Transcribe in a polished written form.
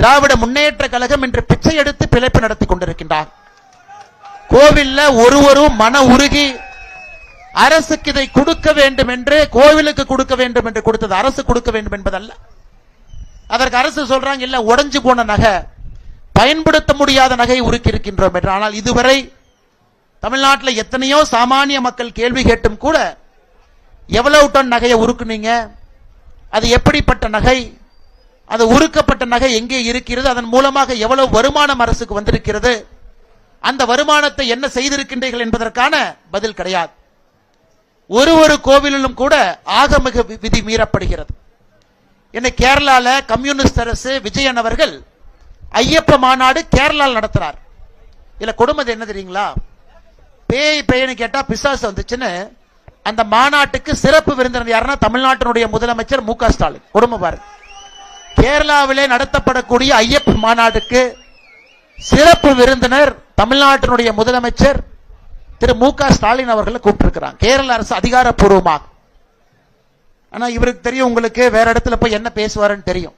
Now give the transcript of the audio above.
திராவிட முன்னேற்ற கழகம் என்று பிச்சை எடுத்து பிழைப்பு நடத்தி கொண்டிருக்கின்றார். கோவில்ல ஒருவரும் மன உருகி அரசுக்கு இதை கொடுக்க வேண்டும் என்று, கோவிலுக்கு கொடுக்க வேண்டும் என்று கொடுத்தது அரசு கொடுக்க வேண்டும் என்பதல்ல. அதற்கு அரசு சொல்றாங்க, இல்ல உடைஞ்சு போன நகை, பயன்படுத்த முடியாத நகை உருக்கி இருக்கின்றோம் என்று. ஆனால் இதுவரை தமிழ்நாட்டில் எத்தனையோ சாமானிய மக்கள் கேள்வி கேட்டும் கூட, எவ்வளவு டன் நகையை உருக்குனீங்க, அது எப்படிப்பட்ட நகை, அது உருக்கப்பட்ட நகை எங்கே இருக்கிறது, அதன் மூலமாக எவ்வளவு வருமானம் அரசுக்கு வந்திருக்கிறது, அந்த வருமானத்தை என்ன செய்திருக்கின்றீர்கள் என்பதற்கான பதில் கிடையாது. ஒரு கோவிலிலும் கூட ஆகம விதி மீறப்படுகிறது. இன்னைக்கு கேரளால கம்யூனிஸ்ட் அரசு விஜயன் அவர்கள் ஐயப்ப மாநாடு கேரளாவில் நடத்துறார். இல்ல கொடுமை என்ன தெரியுங்களா, பேய்னு கேட்டா பிசாசு வந்துச்சுன்னு அந்த மாநாட்டுக்கு சிறப்பு விருந்தினர் யாருன்னா தமிழ்நாட்டினுடைய முதலமைச்சர் மு க ஸ்டாலின். கொடுமை பாருங்க, கேரளாவிலே நடத்தப்படக்கூடிய ஐயப்ப மாநாடுக்கு சிறப்பு விருந்தினர் தமிழ்நாட்டினுடைய முதலமைச்சர் திரு மு க ஸ்டாலின் அவர்களை கூப்பிட்டிருக்கிறாங்க கேரள அரசு அதிகாரப்பூர்வமாக. ஆனா இவருக்கு தெரியும், உங்களுக்கு வேற இடத்துல போய் என்ன பேசுவாருன்னு தெரியும்.